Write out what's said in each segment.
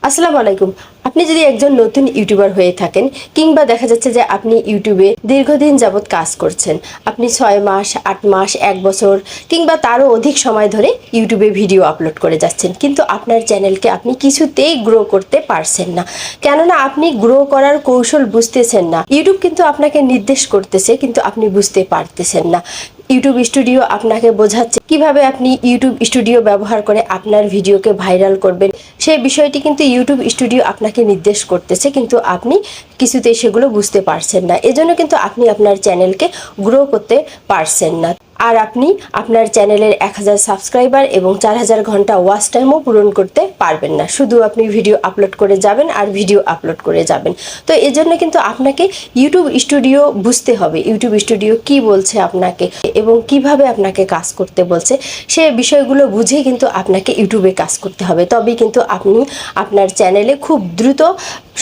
আসসালামু আলাইকুম। আপনি যদি একজন নতুন ইউটিউবার হয়ে থাকেন কিংবা দেখা যাচ্ছে যে আপনি ইউটিউবে দীর্ঘদিন যাবৎ কাজ করছেন, আপনি 6 মাস 8 মাস 1 বছর কিংবা তারও অধিক সময় ধরে ইউটিউবে ভিডিও আপলোড করে যাচ্ছেন, কিন্তু আপনার চ্যানেলকে আপনি কিছুতেই গ্রো করতে পারছেন না। কেননা আপনি গ্রো করার কৌশল বুঝতেছেন না। ইউটিউব কিন্তু আপনাকে নির্দেশ করতেছে, কিন্তু আপনি বুঝতে পারতেছেন না। ইউটিউব স্টুডিও আপনাকে বোঝাচ্ছে কিভাবে আপনি ইউটিউব স্টুডিও ব্যবহার করে আপনার ভিডিওকে ভাইরাল করবেন, সেই বিষয়টি কিন্তু ইউটিউব স্টুডিও আপনাকে নির্দেশ করতেছে, কিন্তু আপনি কিছুতেই সেগুলো বুঝতে পারছেন না। এজন্য কিন্তু আপনি আপনার চ্যানেলকে গ্রো করতে পারছেন না। আর আপনি আপনার চ্যানেলের 1000 সাবস্ক্রাইবার এবং 4000 ঘন্টা ওয়াচ টাইমও পূরণ করতে পারবেন না। শুধু আপনি ভিডিও আপলোড করে যাবেন আর ভিডিও আপলোড করে যাবেন। তো এজন্য কিন্তু আপনাকে ইউটিউব স্টুডিও বুঝতে হবে, ইউটিউব স্টুডিও কি বলছে আপনাকে এবং কিভাবে আপনাকে কাজ করতে বলছে, সে বিষয়গুলো বুঝে কিন্তু আপনাকে ইউটিউবে কাজ করতে হবে। তবেই কিন্তু আপনি আপনার চ্যানেলে খুব দ্রুত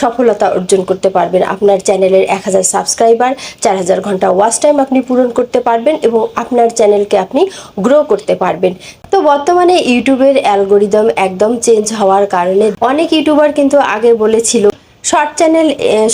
সফলতা অর্জন করতে পারবেন। আপনার চ্যানেলের 1000 সাবস্ক্রাইবার 4000 ঘন্টা ওয়াচ টাইম আপনি পূরণ করতে পারবেন এবং আপনার চ্যানেলকে আপনি গ্রো করতে পারবেন। তো বর্তমানে ইউটিউবের অ্যালগোরিদম একদম চেঞ্জ হওয়ার কারণে অনেক ইউটিউবার কিন্তু আগে বলেছিল শর্ট চ্যানেল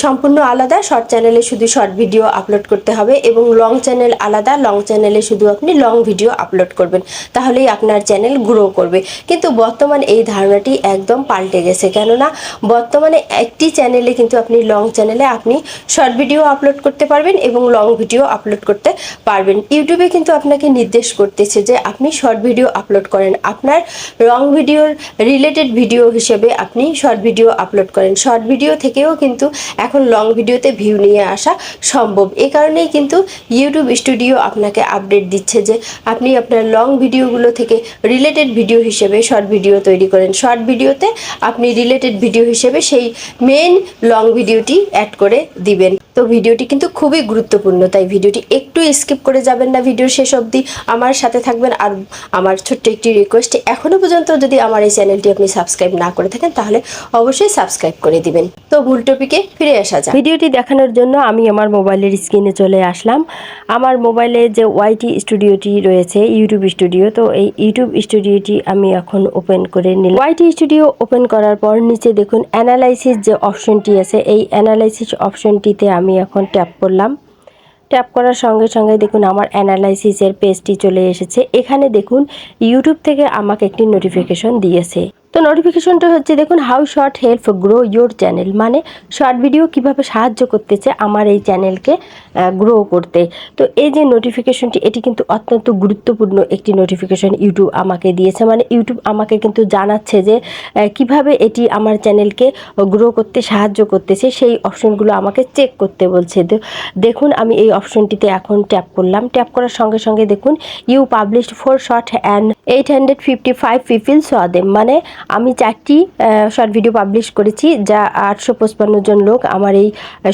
সম্পূর্ণ আলাদা, শর্ট চ্যানেলে শুধু শর্ট ভিডিও আপলোড করতে হবে এবং লং চ্যানেল আলাদা, লং চ্যানেলে শুধু আপনি লং ভিডিও আপলোড করবেন, তাহলেই আপনার চ্যানেল গ্রো করবে। কিন্তু বর্তমান এই ধারণাটি একদম পাল্টে গেছে। কেননা বর্তমানে একটি চ্যানেলে কিন্তু আপনি লং চ্যানেলে আপনি শর্ট ভিডিও আপলোড করতে পারবেন এবং লং ভিডিও আপলোড করতে পারবেন। ইউটিউবে কিন্তু আপনাকে নির্দেশ করতেছে যে আপনি শর্ট ভিডিও আপলোড করেন, আপনার লং ভিডিওর রিলেটেড ভিডিও হিসেবে আপনি শর্ট ভিডিও আপলোড করেন। শর্ট ভিডিও থেকেও কিন্তু এখন লং ভিডিওতে ভিউ নিয়ে আসা সম্ভব। এই কারণেই কিন্তু ইউটিউব স্টুডিও আপনাকে আপডেট দিচ্ছে যে আপনি আপনার লং ভিডিওগুলো থেকে রিলেটেড ভিডিও হিসেবে শর্ট ভিডিও তৈরি করেন। শর্ট ভিডিওতে আপনি রিলেটেড ভিডিও হিসেবে সেই মেইন লং ভিডিওটি অ্যাড করে দিবেন। তো ভিডিওটি কিন্তু খুবই গুরুত্বপূর্ণ, তাই ভিডিওটি একটু স্কিপ করে যাবেন না, ভিডিওর শেষ অবধি আমার সাথে থাকবেন। আর আমার ছোট্ট একটি রিকোয়েস্ট, এখনো পর্যন্ত যদি আমার এই চ্যানেলটি আপনি সাবস্ক্রাইব না করে থাকেন তাহলে অবশ্যই সাবস্ক্রাইব করে দিবেন। তো ভুল টপিকে ফিরে আসা যাক। ভিডিওটি দেখানোর জন্য আমি আমার মোবাইলের স্ক্রিনে চলে আসলাম। আমার মোবাইলে যে ওয়াইটি স্টুডিওটি রয়েছে, ইউটিউব স্টুডিও, তো এই ইউটিউব স্টুডিওটি আমি এখন ওপেন করে নিলাম। ওয়াইটি স্টুডিও ওপেন করার পর নিচে দেখুন অ্যানালাইসিস যে অপশনটি আছে, এই অ্যানালাইসিস অপশনটিতে আমি এখন ট্যাপ করলাম। ট্যাপ করার সঙ্গে সঙ্গে দেখুন আমার অ্যানালাইসিসের পেজটি চলে এসেছে। এখানে দেখুন ইউটিউব থেকে আমাকে একটি নোটিফিকেশন দিয়েছে। তো নোটিফিকেশনটা হচ্ছে দেখুন how short help grow your channel, মানে শর্ট ভিডিও কিভাবে সাহায্য করতেছে আমার এই চ্যানেলকে গ্রো করতে। তো এই যে নোটিফিকেশনটি, এটি কিন্তু অত্যন্ত গুরুত্বপূর্ণ একটি নোটিফিকেশন ইউটিউব আমাকে দিয়েছে। মানে ইউটিউব আমাকে কিন্তু জানাচ্ছে যে কিভাবে এটি আমার চ্যানেলকে গ্রো করতে সাহায্য করতেছে, সেই অপশনগুলো আমাকে চেক করতে বলছে। দেখুন আমি এই অপশনটিতে এখন ট্যাপ করলাম। ট্যাপ করার সঙ্গে সঙ্গে দেখুন you published 4 short and 855 people saw them, মানে আমি 4টি শর্ট ভিডিও পাবলিশ করেছি, যা 855 জন লোক আমার এই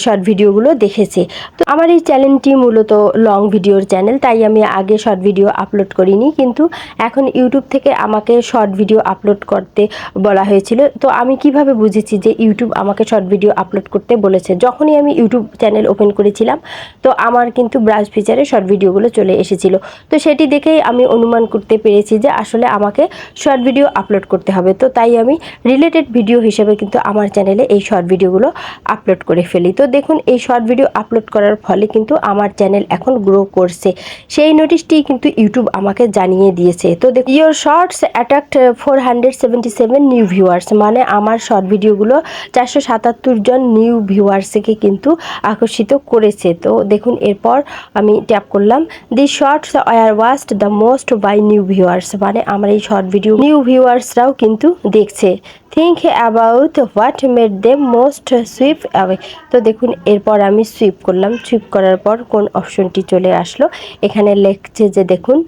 শর্ট ভিডিওগুলো দেখেছে। তো আমার এই চ্যানেলটি মূলত লং ভিডিওর চ্যানেল, তাই আমি আগে শর্ট ভিডিও আপলোড করিনি, কিন্তু এখন ইউটিউব থেকে আমাকে শর্ট ভিডিও আপলোড করতে বলা হয়েছিল। তো আমি কিভাবে বুঝেছি যে ইউটিউব আমাকে শর্ট ভিডিও আপলোড করতে বলেছে? যখনই আমি ইউটিউব চ্যানেল ওপেন করেছিলাম তো আমার কিন্তু ব্রাউজ ফিচারে শর্ট ভিডিওগুলো চলে এসেছিল। তো সেটি দেখেই আমি অনুমান করতে পেরেছি যে আসলে আমাকে শর্ট ভিডিও আপলোড করতে হবে। তো তাই আমি রিলেটেড ভিডিও হিসেবে কিন্তু আমার চ্যানেলে এই শর্ট ভিডিওগুলো আপলোড করে ফেলি। তো দেখুন এই শর্ট ভিডিও আপলোড করার ফলে কিন্তু আমার চ্যানেল এখন গ্রো করছে, সেই নোটিশটি কিন্তু ইউটিউব আমাকে জানিয়ে দিয়েছে। তো দেখুন your shorts attract 477 new viewers, মানে আমার শর্ট ভিডিওগুলো 477 জন নিউ ভিউয়ার্সকে কিন্তু আকর্ষিত করেছে। তো দেখুন এরপর আমি ট্যাপ করলাম দি শর্টস আর watched the most by new viewers, মানে আমার এই শর্ট ভিডিও নিউ ভিউয়ার্সরাও কিন্তু দেখছে। Think about what made them most sweep away. তো দেখুন এরপর আমি সুইপ করলাম। সুইপ করার পর কোন অপশনটি চলে আসলো, এখানে লিখছে যে দেখুন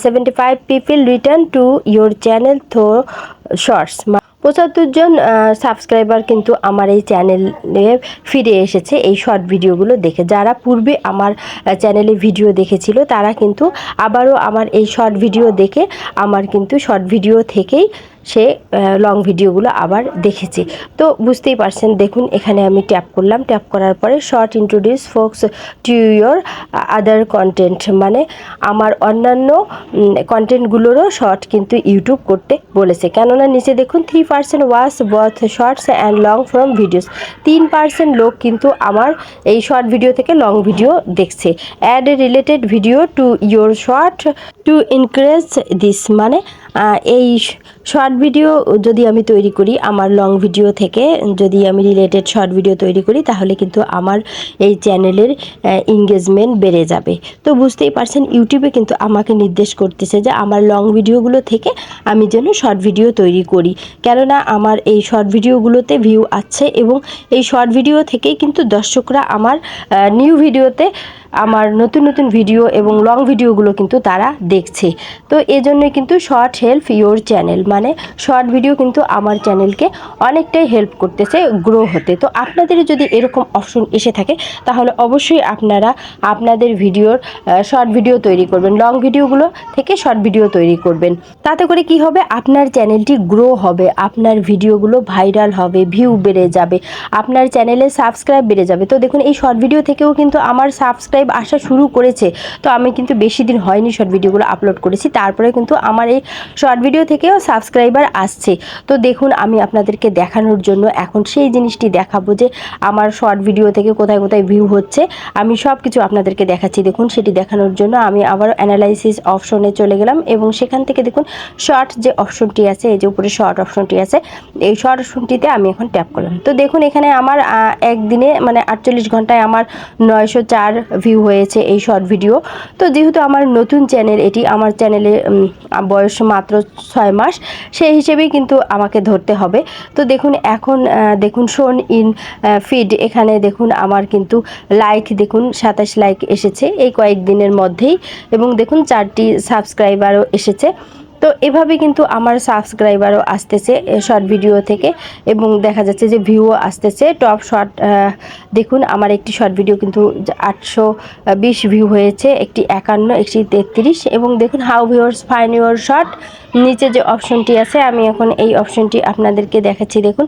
75 people return to your channel through shorts, 75 জন সাবস্ক্রাইবার কিন্তু আমার এই চ্যানেলে ফিরে এসেছে এই শর্ট ভিডিওগুলো দেখে। যারা পূর্বে আমার চ্যানেলে ভিডিও দেখেছিল তারা কিন্তু আবারও আমার এই শর্ট ভিডিও দেখে আমার কিন্তু শর্ট ভিডিও থেকেই সে লং ভিডিওগুলো আবার দেখেছে। তো বুঝতেই পারছেন, দেখুন এখানে আমি ট্যাপ করলাম, ট্যাপ করার পরে short introduce folks to your other content, মানে আমার অন্যান্য কন্টেন্টগুলোরও শর্ট কিন্তু ইউটিউব করতে বলেছে। কেননা নিচে দেখুন 3% watch both shorts and long from videos, 3% লোক কিন্তু আমার এই শর্ট ভিডিও থেকে লং ভিডিও দেখছে। Add related video to your short to increase this, মানে এই শর্ট ভিডিও যদি আমি তৈরি করি আমার লং ভিডিও থেকে, যদি আমি রিলেটেড শর্ট ভিডিও তৈরি করি তাহলে কিন্তু আমার এই চ্যানেলের এঙ্গেজমেন্ট বেড়ে যাবে। তো বুঝতেই পারছেন ইউটিউবে কিন্তু আমাকে নির্দেশ করতেছে যে আমার লং ভিডিওগুলো থেকে আমি যেন শর্ট ভিডিও তৈরি করি, কেননা আমার এই শর্ট ভিডিওগুলোতে ভিউ আছে এবং এই শর্ট ভিডিও থেকেই কিন্তু দর্শকরা আমার নিউ ভিডিওতে আমার নতুন নতুন ভিডিও এবং লং ভিডিওগুলো কিন্তু তারা দেখছে। তো এজন্যই কিন্তু শর্ট হেল্প ইয়োর চ্যানেল, মানে শর্ট ভিডিও কিন্তু আমার চ্যানেলকে অনেকটাই হেল্প করতেছে গ্রো হতে। তো আপনাদের যদি এরকম অপশন এসে থাকে তাহলে অবশ্যই আপনারা আপনাদের ভিডিওর শর্ট ভিডিও তৈরি করবেন, লং ভিডিওগুলো থেকে শর্ট ভিডিও তৈরি করবেন। তাতে করে কি হবে, আপনার চ্যানেলটি গ্রো হবে, আপনার ভিডিওগুলো ভাইরাল হবে, ভিউ বেড়ে যাবে, আপনার চ্যানেলে সাবস্ক্রাইব বেড়ে যাবে। তো দেখুন এই শর্ট ভিডিও থেকেও কিন্তু আমার সাবস্ক্রাইব আসা শুরু করেছে। তো আমি কিন্তু বেশি দিন হয়নি শর্ট ভিডিওগুলো আপলোড করেছি, তারপরে কিন্তু আমার এই শর্ট ভিডিও থেকেও সাবস্ক্রাইবার আসছে। তো দেখুন আমি আপনাদেরকে দেখানোর জন্য এখন সেই জিনিসটি দেখাবো যে আমার শর্ট ভিডিও থেকে কোথায় কোথায় ভিউ হচ্ছে, আমি সব কিছু আপনাদেরকে দেখাচ্ছি। দেখুন সেটি দেখানোর জন্য আমি আবার অ্যানালাইসিস অপশনে চলে গেলাম এবং সেখান থেকে দেখুন শর্ট যে অপশনটি আছে, এই যে উপরে শর্ট অপশনটি আছে, এই শর্ট অপশনটিতে আমি এখন ট্যাপ করলাম। তো দেখুন এখানে আমার একদিনে মানে 48 ঘন্টায় আমার 904 ভিউ হয়েছে এই শর্ট ভিডিও। তো যেহেতু আমার নতুন চ্যানেল, এটি আমার চ্যানেলে বয়স মাত্র 6 মাস, সেই হিসেবেই কিন্তু আমাকে ধরতে হবে। তো দেখুন এখন দেখুন শোন ইন ফিড, এখানে দেখুন আমার কিন্তু লাইক দেখুন 27 লাইক এসেছে এই কয়েকদিনের মধ্যেই, এবং দেখুন 4টি সাবস্ক্রাইবারও এসেছে। তো এভাবে কিন্তু আমার সাবস্ক্রাইবারও আসতেছে শর্ট ভিডিও থেকে এবং দেখা যাচ্ছে যে ভিউও আসতেছে। টপ শর্ট দেখুন আমার একটি শর্ট ভিডিও কিন্তু 820 ভিউ হয়েছে, একটি 51, একটি 33, এবং দেখুন how viewers fine your short, নিচে যে অপশনটি আছে আমি এখন এই অপশনটি আপনাদেরকে দেখাচ্ছি। দেখুন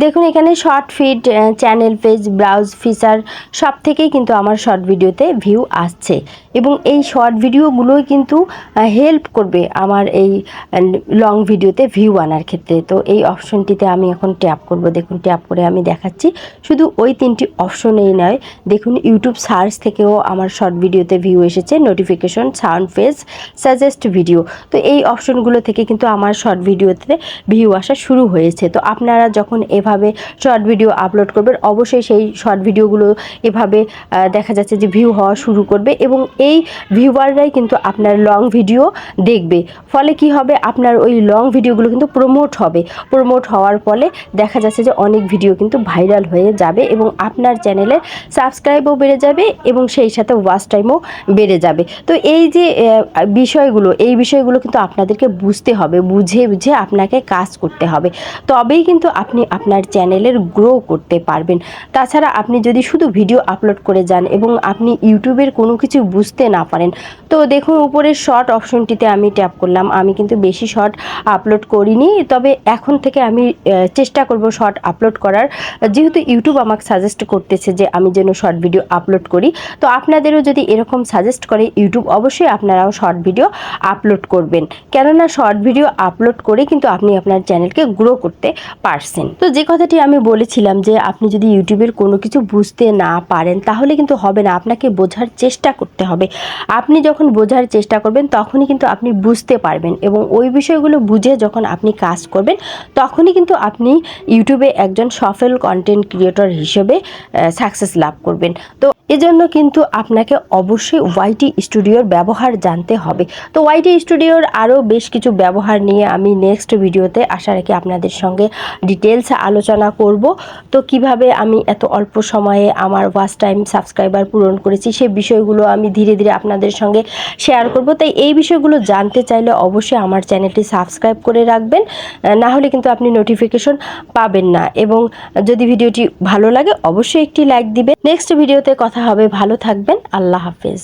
দেখুন এখানে short feed, channel page, browse feature সব থেকেই কিন্তু আমার শর্ট ভিডিওতে ভিউ আসছে এবং এই শর্ট ভিডিওগুলোই কিন্তু হেল্প করবে আমার এই লং ভিডিওতে ভিউ আনার ক্ষেত্রে। তো এই অপশনটিতে আমি এখন ট্যাপ করব। দেখুন ট্যাপ করে আমি দেখাচ্ছি, শুধু ওই 3টি অপশনেই নয়, দেখুন ইউটিউব সার্চ থেকেও আমার শর্ট ভিডিওতে ভিউ এসেছে, notification, sound page, suggest video. তো এই অপশনগুলো থেকে কিন্তু আমার শর্ট ভিডিওতে ভিউ আসা শুরু হয়েছে। তো আপনারা যখন এভাবে শর্ট ভিডিও আপলোড করবেন অবশ্যই সেই শর্ট ভিডিওগুলো এভাবে দেখা যাচ্ছে যে ভিউ হওয়া শুরু করবে এবং এই ভিউয়াররাই কিন্তু আপনার লং ভিডিও দেখবে। ফলে কি হবে, আপনার ওই লং ভিডিওগুলো কিন্তু প্রমোট হবে, প্রমোট হওয়ার ফলে দেখা যাচ্ছে যে অনেক ভিডিও কিন্তু ভাইরাল হয়ে যাবে এবং আপনার চ্যানেলের সাবস্ক্রাইবও বেড়ে যাবে এবং সেই সাথে ওয়াচ টাইমও বেড়ে যাবে। তো এই যে এই বিষয়গুলো কিন্তু আপনাদেরকে বুঝতে হবে, বুঝে বুঝে আপনাকে কাজ করতে হবে, তবেই কিন্তু আপনি আপনার চ্যানেলের গ্রো করতে পারবেন। তাছাড়া আপনি যদি শুধু ভিডিও আপলোড করে যান এবং আপনি ইউটিউবের কোনো কিছু বুঝতে না পারেন, তো দেখুন উপরের শর্ট অপশনটিতে আমি ট্যাপ করলাম। আমি কিন্তু বেশি শর্ট আপলোড করিনি, তবে এখন থেকে আমি চেষ্টা করব শর্ট আপলোড করার, যেহেতু ইউটিউব আমাকে সাজেস্ট করতেছে যে আমি যেন শর্ট ভিডিও আপলোড করি। তো আপনাদেরও যদি এরকম সাজেস্ট করে ইউটিউব, অবশ্যই আপনারাও শর্ট ভিডিও আপলোড করবেন, কেননা শর্ট ভিডিও আপলোড করে কিন্তু আপনি আপনার চ্যানেলকে গ্রো করতে পারছেন। তো যে কথাটি আমি বলেছিলাম যে আপনি যদি ইউটিউবের কোনো কিছু বুঝতে না পারেন তাহলে কিন্তু হবে না, আপনাকে বোঝার চেষ্টা করতে হবে। আপনি যখন বোঝার চেষ্টা করবেন তখনই কিন্তু আপনি বুঝতে পারবেন এবং ওই বিষয়গুলো বুঝে যখন আপনি কাজ করবেন তখনই কিন্তু আপনি ইউটিউবে একজন সফল কন্টেন্ট ক্রিয়েটর হিসেবে সাকসেস লাভ করবেন। তো এজন্য কিন্তু আপনাকে অবশ্যই ওয়াইটি স্টুডিওর ব্যবহার জানতে হবে। তো ওয়াইটি স্টুডিওর আরও বেশ কিছু ব্যবহার নিয়ে আমি নেক্সট ভিডিওতে আশা রাখি আপনাদের সঙ্গে ডিটেলস আলোচনা করব। তো কিভাবে আমি এত অল্প সময়ে আমার ওয়াচ টাইম, সাবস্ক্রাইবার পূরণ করেছি সেই বিষয়গুলো আমি ধীরে ধীরে আপনাদের সঙ্গে শেয়ার করব। তাই এই বিষয়গুলো জানতে চাইলে অবশ্যই আমার চ্যানেলটি সাবস্ক্রাইব করে রাখবেন, না হলে কিন্তু আপনি নোটিফিকেশন পাবেন না। এবং যদি ভিডিওটি ভালো লাগে অবশ্যই একটি লাইক দিবেন। নেক্সট ভিডিওতে কথা হবে, ভালো থাকবেন, আল্লাহ হাফেজ।